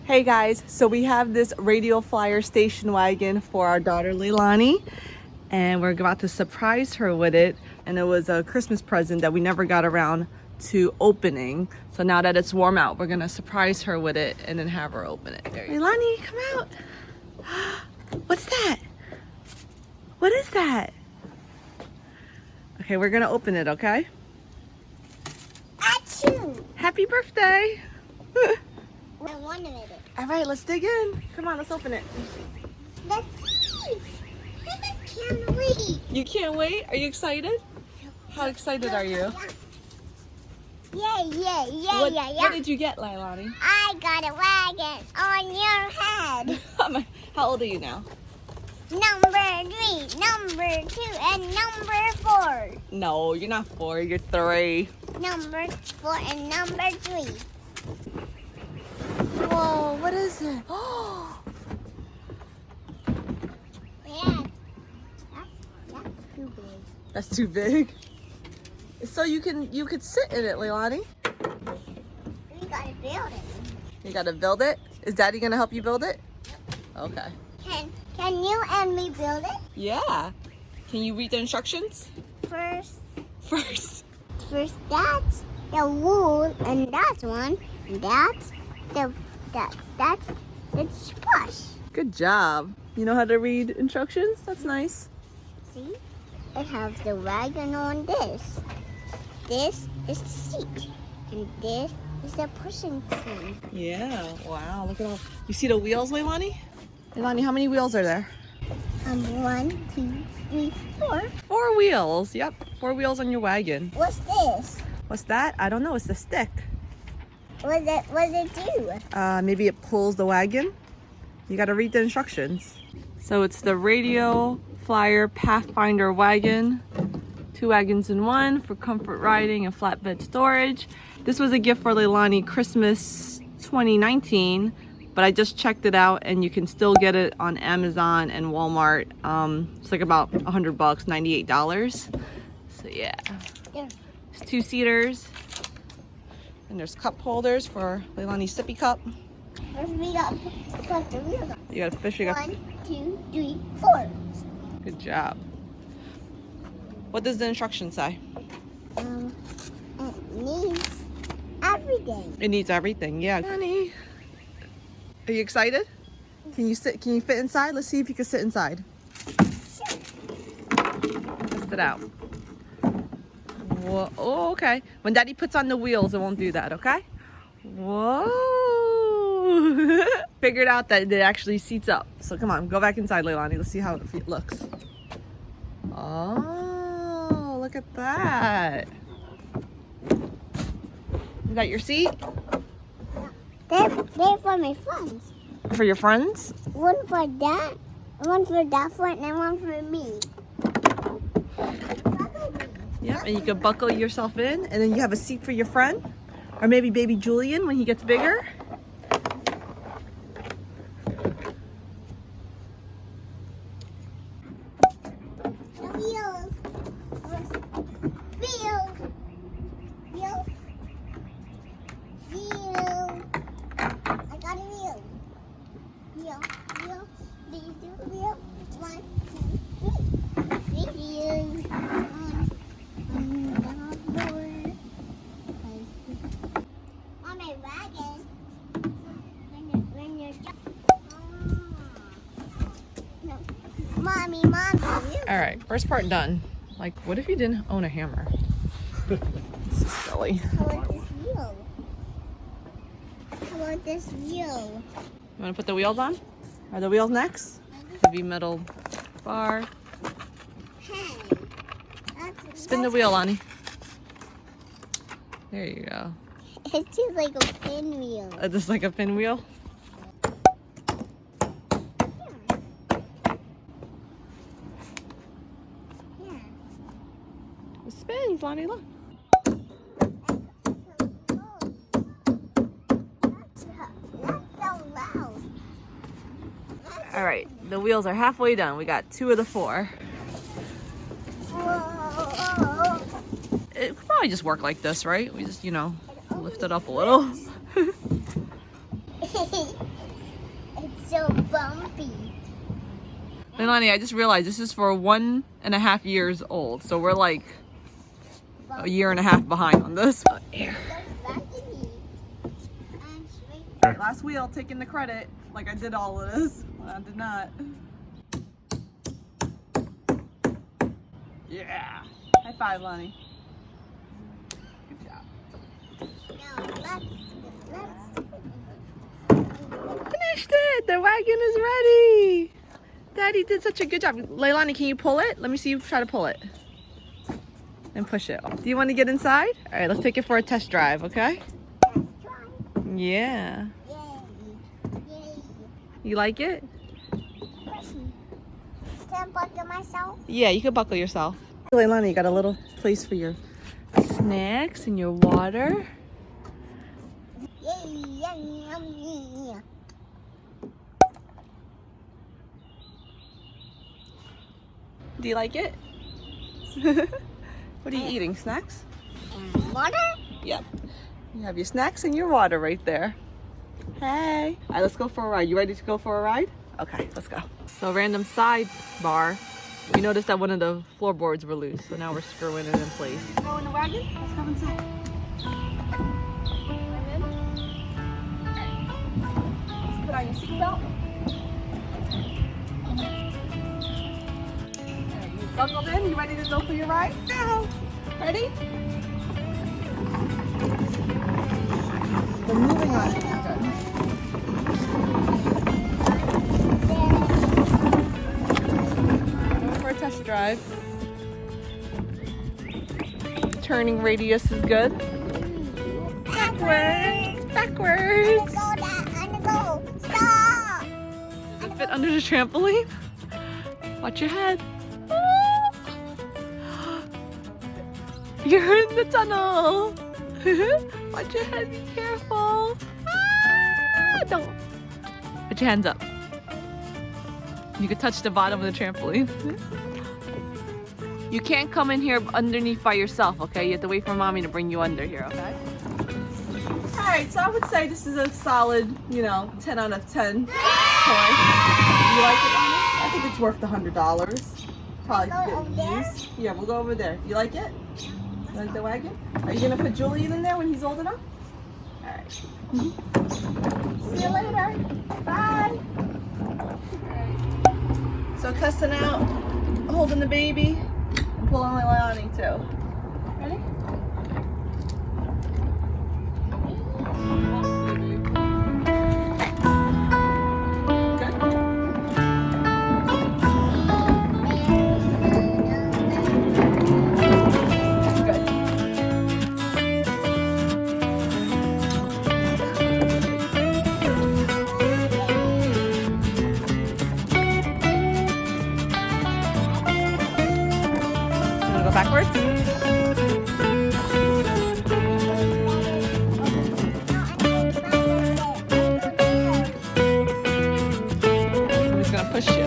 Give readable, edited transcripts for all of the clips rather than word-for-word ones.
Hey guys, so we have this Radio Flyer station wagon for our daughter Leilani, and we're about to surprise her with it. And it was a Christmas present that we never got around to opening. So now that it's warm out, we're gonna surprise her with it and then have her open it. Leilani, come out. What's that? What is that? Okay, we're gonna open it, okay? Achoo! Happy birthday! I want a minute. All right, let's dig in. Come on, let's open it. Let's see. I can't wait. You can't wait? Are you excited? How excited are you? Yeah. What did you get, Leilani? I got a wagon on your head. How old are you now? Number 3, number 2, and number 4. No, you're not 4, you're 3. Number 4 and number 3. Whoa, what is it? Oh, Yeah, that's too big. that's too big. So you could sit in it, Leilani. We gotta build it. You gotta build it. Is Daddy gonna help you build it? Okay. Can you and me build it? Yeah. Can you read the instructions? First, First. that's the wool, and that's one, and that's the squash. Good job. You know how to read instructions? That's nice. See? It has the wagon on this. This is the seat. And this is the pushing thing. Yeah. Wow. Look at all. You see the wheels, Leilani? Leilani, how many wheels are there? 1, 2, 3, 4. 4 wheels. Yep. 4 wheels on your wagon. What's this? What's that? I don't know. It's the stick. What does it do? Maybe it pulls the wagon. You got to read the instructions. So it's the Radio Flyer Pathfinder Wagon. 2 wagons in one for comfort riding and flatbed storage. This was a gift for Leilani Christmas 2019, but I just checked it out and you can still get it on Amazon and Walmart. It's like about $100, $98. So yeah, There. it's 2-seaters. And there's cup holders for Leilani's sippy cup. First we got put the wheels on. You got a fish, you got 1, 2, 3, 4. Good job. What does the instruction say? It needs everything. It needs everything, yeah. Honey, are you excited? Can you sit? Can you fit inside? Let's see if you can sit inside. Sure. Test it out. Whoa. Oh, okay. When Daddy puts on the wheels, it won't do that, okay? Whoa. Figured out that it actually seats up. So come on, go back inside, Leilani. Let's see how it looks. Oh, look at that. Is that your seat? They're for my friends. For your friends? One for that, one for that friend, and one for me. Yep, and you can buckle yourself in, and then you have a seat for your friend. Or maybe baby Julian when he gets bigger. Wheels. Wheels. Wheels. Wheel. I got a wheel. Wheel. Wheel. Do you do the wheel? 1, 2, 3. 3 wheels. On the board. On my wagon. When you're no. Mommy. All right, first part done. Like, what if you didn't own a hammer? This is silly. How about this wheel? How about this wheel? You want to put the wheels on? Are the wheels next? Heavy metal bar. Hey. Spin the wheel, Lonnie. There you go. It's just like a pinwheel. Just like a pinwheel. Yeah. It spins, Lonnie, look. That's so loud. All right, the wheels are halfway done. We got 2 of the 4. Whoa. It could probably just work like this, right? We just, lift it up a little. so bumpy. Leilani, I just realized this is for 1.5 years old, so we're like a year and a half behind on this. Here. Last wheel, taking the credit, like I did all of this. I did not. Yeah. High five, Lonnie. Good job. Now let's Finished it! The wagon is ready! Daddy did such a good job. Leilani, can you pull it? Let me see you try to pull it. And push it. Do you want to get inside? All right, let's take it for a test drive, okay? test drive. Yeah. Yay. You like it? Question. Can I buckle myself? Yeah, you can buckle yourself. Leilani, you got a little place for your snacks and your water. Yay. Do you like it? What are you eating? Snacks? Water? Yep. You have your snacks and your water right there. Hey. All right, let's go for a ride. You ready to go for a ride? Okay, let's go. So random sidebar. We noticed that one of the floorboards were loose, so now we're screwing it in place. Go in the wagon? Let's go inside. Climb in. All right. Let's put on your seatbelt. Buckled in? You ready to go for your ride? Go! Ready? We're moving on. Good. Going for a test drive. Turning radius is good. Backwards! Backwards! Go. Stop! Does it fit under the trampoline? Watch your head. You're in the tunnel. Watch your head, be careful. Don't. Put your hands up. You can touch the bottom of the trampoline. You can't come in here underneath by yourself, okay? You have to wait for mommy to bring you under here, okay? Alright, so I would say this is a solid, 10 out of 10 toy. You like it, Mommy? I think it's worth the $100. Probably Over good there? use. Yeah, we'll go over there. You like it? You like the wagon? Are you gonna put Julian in there when he's old enough? Alright. See you later. Bye. Alright. So testing out, holding the baby, and pulling Leilani too. Ready? Backwards. I'm just gonna push you.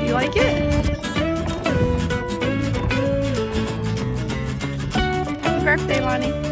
You like it? Happy birthday, Lonnie.